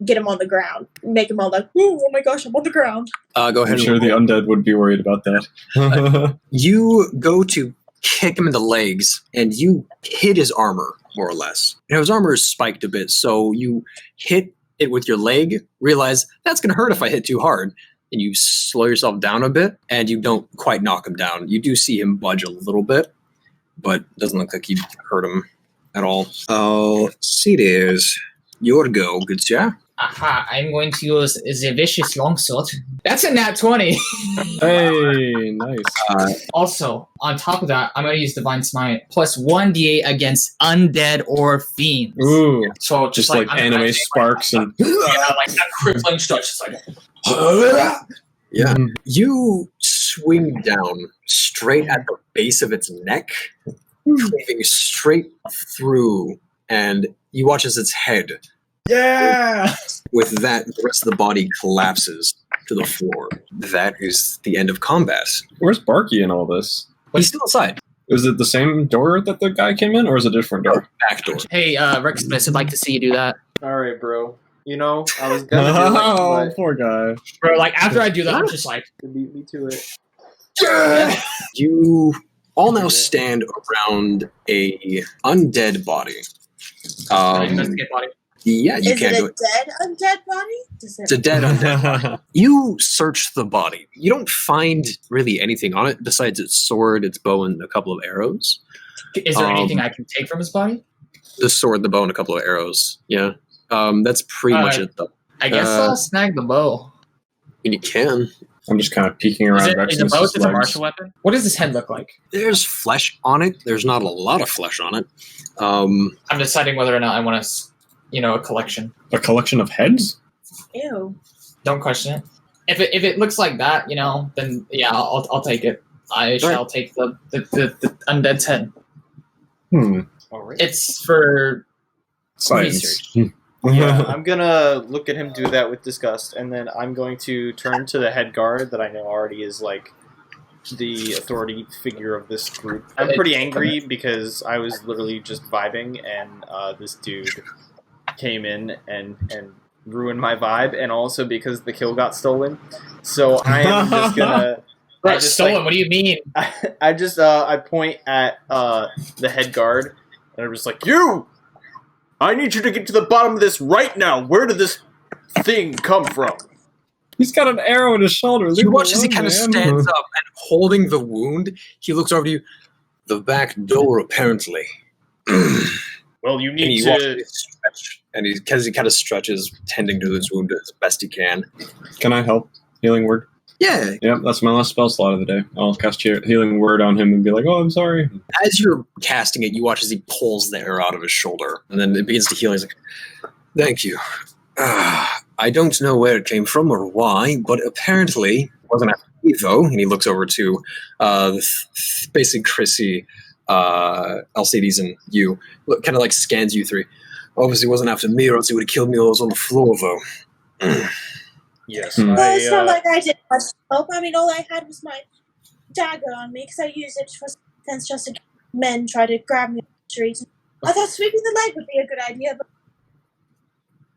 get him on the ground. Make him all like, ooh, oh my gosh, I'm on the ground. Go ahead. I'm and sure the roll. undead would be worried about that. You go to kick him in the legs, and you hit his armor, more or less. His armor is spiked a bit, so you hit it with your leg, realize that's going to hurt if I hit too hard, and you slow yourself down a bit, and you don't quite knock him down. You do see him budge a little bit, but it doesn't look like you hurt him at all. Oh, see, it is your go, good sir. Aha, I'm going to use the vicious longsword. That's a nat 20. Hey, nice. Also, on top of that, I'm going to use Divine Smite plus 1d8 against undead or fiends. Ooh, So just like I'm anime imagining, sparks and. like that crippling stretch. Just like, Yeah. You swing down straight at the base of its neck, cleaving straight through, and you watch as its head, yeah! with that, the rest of the body collapses to the floor. That is the end of combat. Where's Barky in all this? He's still inside. Is it the same door that the guy came in, or is it a different door? Back door. Hey, Reximus, I'd like to see you do that. All right, bro. I was gonna do it, Oh, but poor guy. Bro, like, after I do that, I'm just like, you beat me to it. You all now stand around a undead body. investigate body. Yeah, you Is can't it do a it. dead undead body? It's a dead undead. You search the body. You don't find really anything on it besides its sword, its bow, and a couple of arrows. Is there anything I can take from his body? The sword, the bow, and a couple of arrows. Yeah. That's pretty much it, though. I guess I'll snag the bow. And you can. I'm just kind of peeking Is around it a Reximus's bow? Is it a legs. martial weapon? What does his head look like? There's flesh on it. There's not a lot of flesh on it. I'm deciding whether or not I want to, a collection. A collection of heads? Ew. Don't question it. If it looks like that, then yeah, I'll take it. I shall take the undead's head. All right. It's for Science. research. Yeah, I'm gonna look at him do that with disgust, and then I'm going to turn to the head guard that I know already is like the authority figure of this group. I'm pretty angry because I was literally just vibing, and this dude came in and ruined my vibe, and also because the kill got stolen. So I am just gonna. Bro, I just, stolen? like- What do you mean? I point at the head guard, and I'm just like, you! I need you to get to the bottom of this right now. Where did this thing come from? He's got an arrow in his shoulder. You watch as he kind of stands up and holding the wound, he looks over to you. The back door, apparently. Well, you And need he watches to. it stretch, and he kind of stretches, tending to his wound as best he can. Can I help? Healing word? Yeah. Yeah, that's my last spell slot of the day. I'll cast healing word on him and be like, oh, I'm sorry. As you're casting it, you watch as he pulls the arrow out of his shoulder, and then it begins to heal. He's like, thank you. I don't know where it came from or why, but apparently it wasn't after me, though. And he looks over to basically Chrissy, Alcides, and you. Kind of like scans you three. Obviously it wasn't after me, or else he would have killed me while I was on the floor, though. Yes. Well, it's not like I did much help. I mean, all I had was my dagger on me because I used it for defense just in case men try to grab me on the street. I thought sweeping the leg would be a good idea, but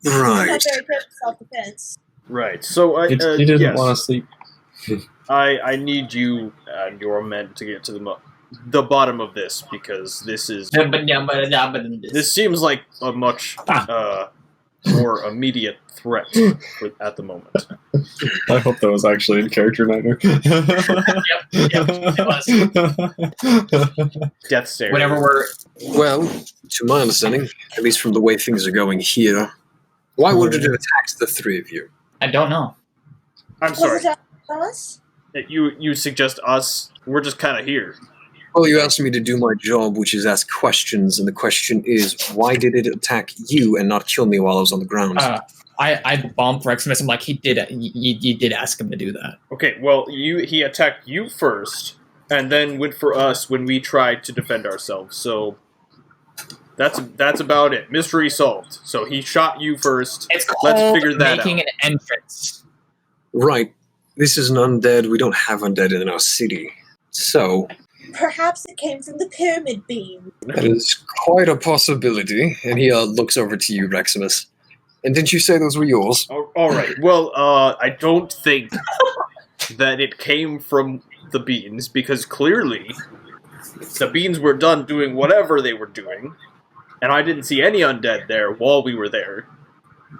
I'm Right. not very good at self-defense. Right. So He didn't yes. want to sleep. I need you and your men to get to the bottom of this, because this seems like a much more immediate threat at the moment. I hope that was actually in character, Nightmare. it was. Death stare. Whenever we're Well, to my understanding, at least from the way things are going here, why would it have attacked the three of you? I don't know. I'm sorry. Was it us? You suggest us? We're just kind of here. Well, you asked me to do my job, which is ask questions, and the question is, why did it attack you and not kill me while I was on the ground? I bumped Reximus. I'm like, you did ask him to do that. Okay. Well, he attacked you first, and then went for us when we tried to defend ourselves. So that's about it. Mystery solved. So he shot you first. It's called Let's figure that making out. an entrance. Right. This is an undead. We don't have undead in our city. So, Perhaps it came from the pyramid beam. that is quite a possibility. And he looks over to you, Reximus. And didn't you say those were yours? All right. Well, I don't think that it came from the beans, because clearly the beans were done doing whatever they were doing, and I didn't see any undead there while we were there.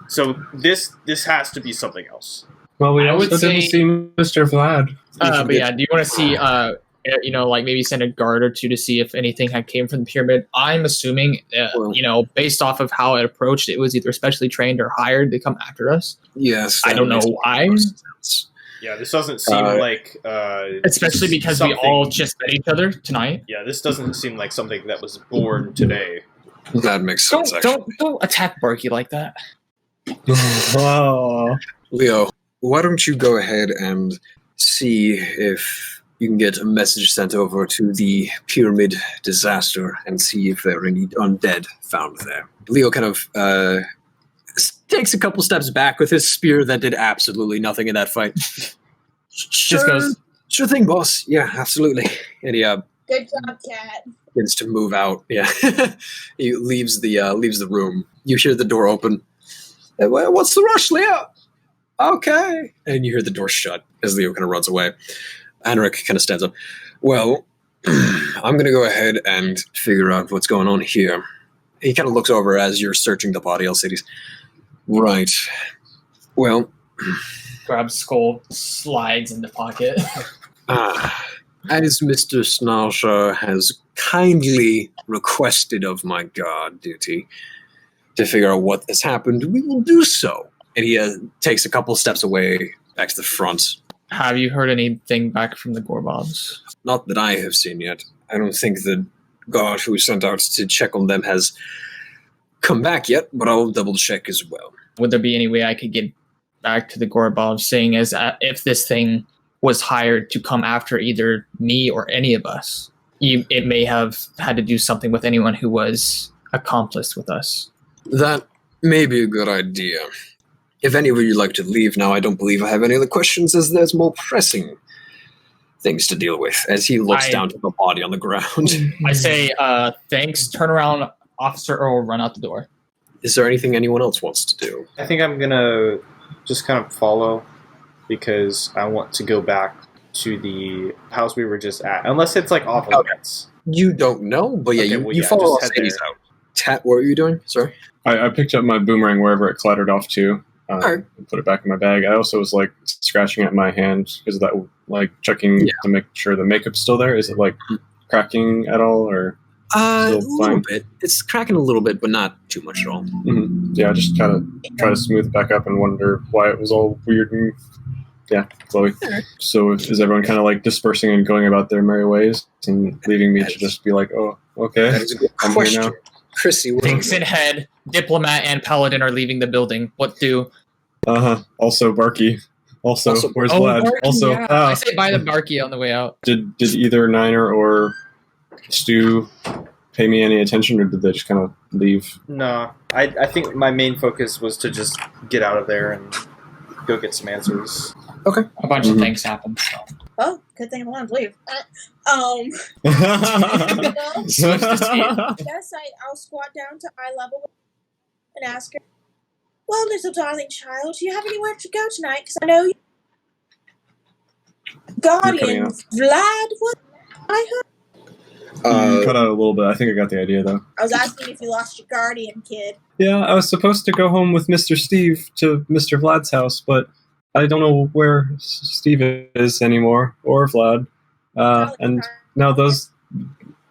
So this has to be something else. Well, we I would also didn't say- see Mr. Vlad. But yeah, do you want to see, like maybe send a guard or two to see if anything had came from the pyramid? I'm assuming, based off of how it approached, it was either specially trained or hired to come after us. Yes. I don't know why. Yeah, this doesn't seem like... Especially because something- we all just met each other tonight. Yeah, this doesn't seem like something that was born today. That makes sense, actually. Don't attack Barky like that. Oh. Leo, why don't you go ahead and see if you can get a message sent over to the pyramid disaster and see if there are any undead found there. Leo kind of takes a couple steps back with his spear that did absolutely nothing in that fight. Just goes, Sure thing, boss. Yeah, absolutely. And he Good job, Cat. begins to move out. Yeah, he leaves the room. You hear the door open. Hey, what's the rush, Leo? Okay. And you hear the door shut as Leo kind of runs away. Henrik kind of stands up. Well, I'm going to go ahead and figure out what's going on here. He kind of looks over as you're searching the body, Alcides. Right. Well, grabs skull, slides in the pocket. as Mr. Snarlshaw has kindly requested of my guard duty to figure out what has happened, we will do so. And he takes a couple steps away back to the front. Have you heard anything back from the Gorbobs? Not that I have seen yet. I don't think the guard who was sent out to check on them has come back yet, but I'll double check as well. Would there be any way I could get back to the Gorbobs, seeing as if this thing was hired to come after either me or any of us? It may have had to do something with anyone who was accomplice with us. That may be a good idea. If any of you would like to leave now, I don't believe I have any other questions, as there's more pressing things to deal with, as he looks down to the body on the ground. I say, thanks, turn around, Officer Earl, run out the door. Is there anything anyone else wants to do? I think I'm gonna just kind of follow, because I want to go back to the house we were just at, unless it's like off limits. You don't know, but yeah, Okay, you follow just head Alcides there. out. Tat, what were you doing? Sorry? I picked up my boomerang wherever it clattered off to. Alright. And put it back in my bag. I also was like scratching at my hand because of that, like checking to make sure the makeup's still there. Is it like cracking at all, or A still little fine? bit. It's cracking a little bit, but not too much at all. Yeah, I just kind of try to smooth it back up and wonder why it was all weird and Chloe. Alright. So is everyone kind of like dispersing and going about their merry ways and leaving me to just be like, oh, okay, That is a good I'm question. here now. Chrissy, what Thinks in head, Diplomat and Paladin are leaving the building. What do? Also Barky. Also, where's Vlad? Barky, Also, yeah. I say bye to Barky on the way out. did either Niner or Stu pay me any attention, or did they just kind of leave? No, I think my main focus was to just get out of there and go get some answers. A bunch of things happened. So. Oh, good thing I wanted to leave. Yes, I'll squat down to eye level and ask her, well, little darling child, do you have anywhere to go tonight? Because I know you... Guardian Vlad, what? I heard... You cut out a little bit. I think I got the idea, though. I was asking if you lost your guardian, kid. Yeah, I was supposed to go home with Mr. Steve to Mr. Vlad's house, but I don't know where Steve is anymore, or Vlad. And now those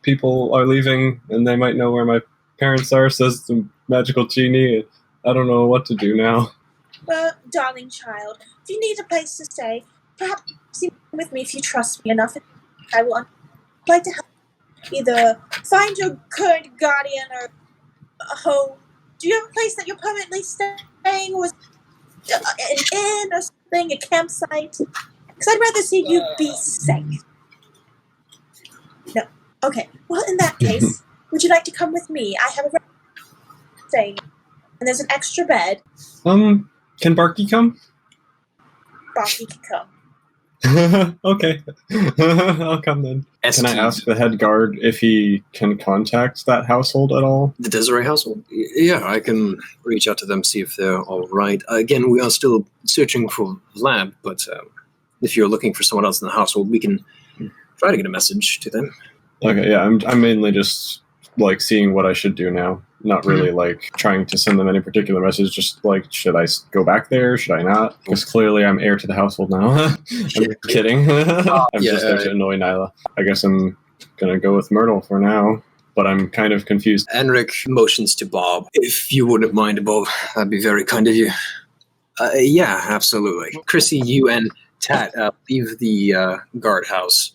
people are leaving, and they might know where my parents are, says the magical genie. I don't know what to do now. Well, darling child, if you need a place to stay, perhaps you come with me if you trust me enough. I will like to help either find your current guardian or a home. Do you have a place that you're permanently staying, or an inn or something, a campsite? Because I'd rather see you be safe. No. Okay. Well, in that case, would you like to come with me? I have a staying, and there's an extra bed. Can Barky come? Barky can come. Okay. I'll come then. Can I ask the head guard if he can contact that household at all? The Desiree household? Yeah, I can reach out to them, see if they're all right. Again, we are still searching for Vlad, but if you're looking for someone else in the household, we can try to get a message to them. Okay, yeah, I'm mainly just like seeing what I should do now. Not really like trying to send them any particular message, just like, should I go back there? Should I not? Because clearly I'm heir to the household now. I'm kidding. I'm just there to annoy Nyla. I guess I'm gonna go with Myrtle for now, but I'm kind of confused. Enric motions to Bob. If you wouldn't mind, Bob, that'd be very kind of you. Yeah, absolutely. Chrissy, you and Tat leave the guardhouse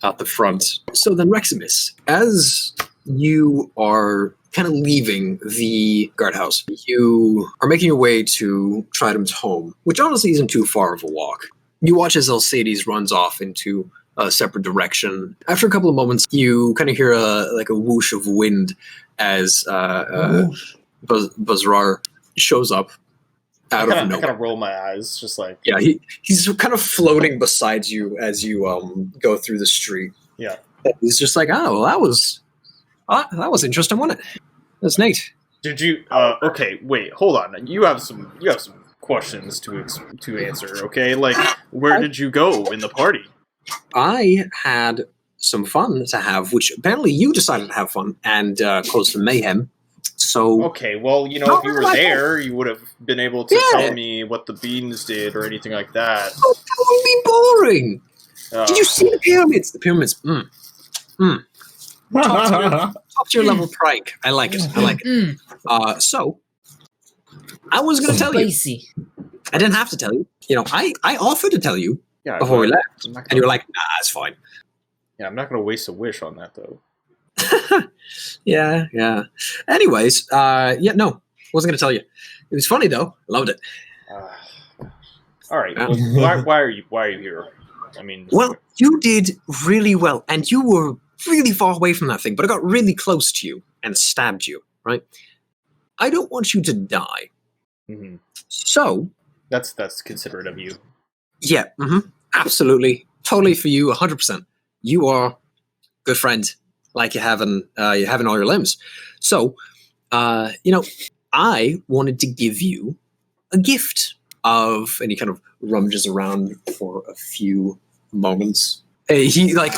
out the front. So then, Reximus, as you are kind of leaving the guardhouse, you are making your way to Tridum's home, which honestly isn't too far of a walk. You watch as Alcides runs off into a separate direction. After a couple of moments, you kind of hear a whoosh of wind as Bazrar shows up out of nowhere. I kind of roll my eyes, just like... Yeah, he's kind of floating beside you as you go through the street. Yeah. He's just like, oh, well, that was interesting, wasn't it? That's neat. Did you? Okay, wait, hold on. You have some questions to answer. Okay, like where did you go in the party? I had some fun to have, which apparently you decided to have fun and cause some mayhem. So okay, well, if you were there, you would have been able to tell me what the beans did or anything like that. Oh, that would be boring. Did you see the pyramids? The pyramids. Top tier level prank. I like it. So I was going to tell you. I didn't have to tell you. I offered to tell you before we left, and you were like, "Nah, it's fine." Yeah, I'm not going to waste a wish on that though. Yeah. Anyways, no, wasn't going to tell you. It was funny though. Loved it. All right. Well, why are you here? I mean, well, you did really well, and you were really far away from that thing, but I got really close to you and stabbed you, right? I don't want you to die. Mm-hmm. So... That's considerate of you. Yeah, absolutely. Totally for you, 100%. You are a good friend, like you have in all your limbs. So, I wanted to give you a gift of... And he kind of rummages around for a few moments. He like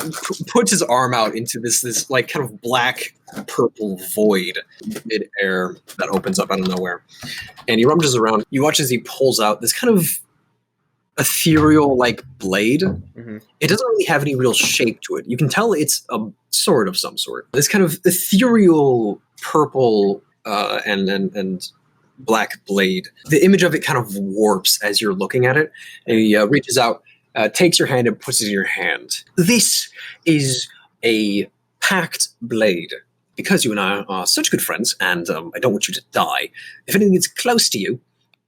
puts his arm out into this like kind of black purple void mid-air that opens up out of nowhere, and he rummages around. You watch as he pulls out this kind of ethereal like blade. Mm-hmm. It doesn't really have any real shape to it. You can tell it's a sword of some sort. This kind of ethereal purple and black blade. The image of it kind of warps as you're looking at it, and he reaches out. Takes your hand and puts it in your hand. This is a packed blade. Because you and I are such good friends, and I don't want you to die, if anything gets close to you,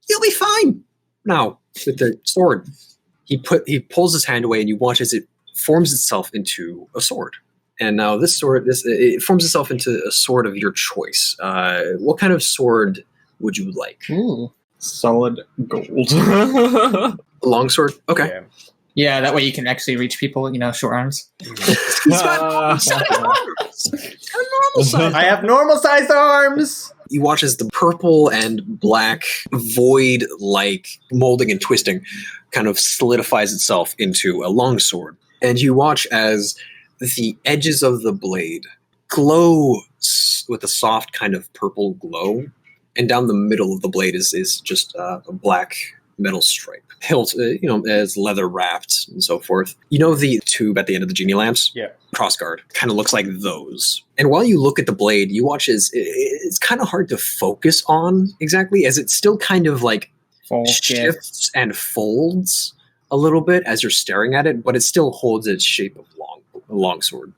you'll be fine. Now, with the sword, he pulls his hand away, and you watch as it forms itself into a sword. And now this sword, it forms itself into a sword of your choice. What kind of sword would you like? Ooh. Solid gold. A long sword? Okay. Yeah. Yeah, that way you can actually reach people, short arms. He's got normal size. I have normal-sized arms! You watch as the purple and black void-like molding and twisting kind of solidifies itself into a longsword. And you watch as the edges of the blade glow with a soft kind of purple glow. And down the middle of the blade is just a black metal stripe. Hilt, as leather wrapped and so forth. You know the tube at the end of the genie lamps? Yeah. Crossguard. Kind of looks like those. And while you look at the blade, you watch as it's kind of hard to focus on exactly, as it still kind of like shifts and folds a little bit as you're staring at it, but it still holds its shape of a long sword.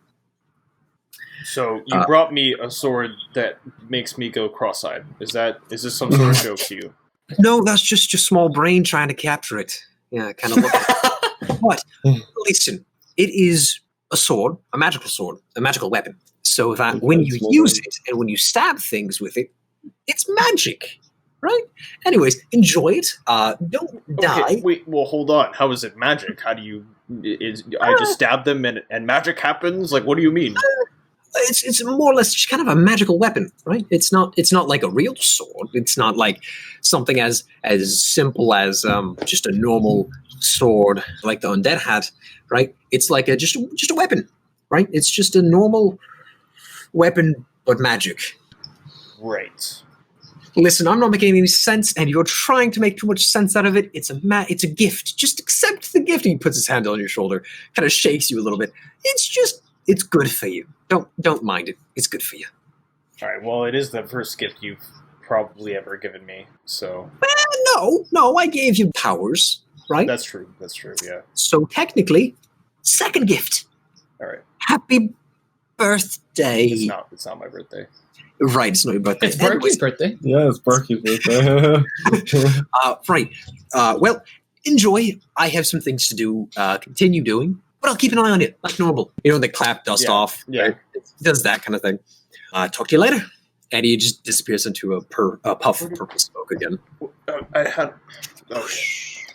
So you brought me a sword that makes me go cross-eyed. Is this some sort of joke to you? No, that's just your small brain trying to capture it. Yeah, kind of look at it. But listen, it is a sword, a magical sword, a magical weapon. So that when you use it and when you stab things with it, it's magic, right? Anyways, enjoy it. Don't die. Okay, wait, well, hold on. How is it magic? How do you... I just stab them and magic happens? Like, what do you mean? It's more or less just kind of a magical weapon, right? It's not like a real sword. It's not like something as simple as just a normal sword like the undead had, right? It's like just a weapon, right? It's just a normal weapon but magic. Right. Listen, I'm not making any sense, and you're trying to make too much sense out of it. It's a gift. Just accept the gift. He puts his hand on your shoulder, kind of shakes you a little bit. It's good for you. Don't mind it. It's good for you. All right. Well, it is the first gift you've probably ever given me. So. No. I gave you powers, right? That's true. Yeah. So technically, second gift. All right. Happy birthday. It's not my birthday. Right. It's not your birthday. It's Barky's birthday. Yeah, it's Barky's birthday. Right. Well, enjoy. I have some things to do. Continue doing. But I'll keep an eye on it, like normal. They clap dust off. Yeah. Right? It does that kind of thing. Talk to you later. And he just disappears into a puff of purple smoke again. I had... Okay.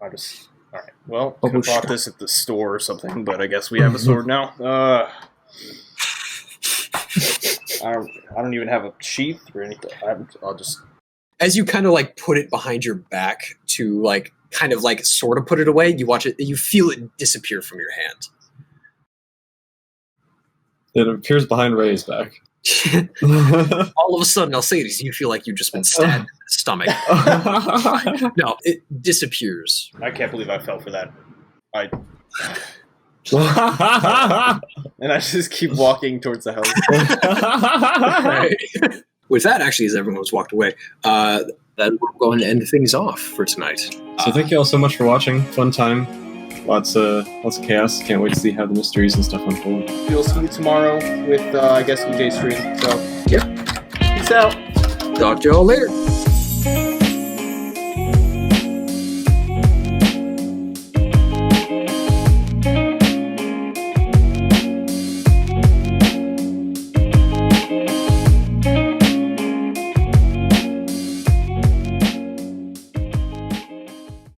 All right. Well, could have bought this at the store or something, but I guess we have a sword now. I don't even have a sheath or anything. I'll just... As you kind of like put it behind your back to like kind of like sort of put it away, you watch it, you feel it disappear from your hand. It appears behind Ray's back. All of a sudden, I'll say this, you feel like you've just been stabbed in the stomach. No, it disappears. I can't believe I fell for that. And I just keep walking towards the house. Right. With that, actually, as everyone has walked away, then we're going to end things off for tonight. So thank you all so much for watching. Fun time. Lots of chaos. Can't wait to see how the mysteries and stuff unfold. We'll see you tomorrow with, I guess, EJ stream. So, yeah. Peace out. Talk to you all later.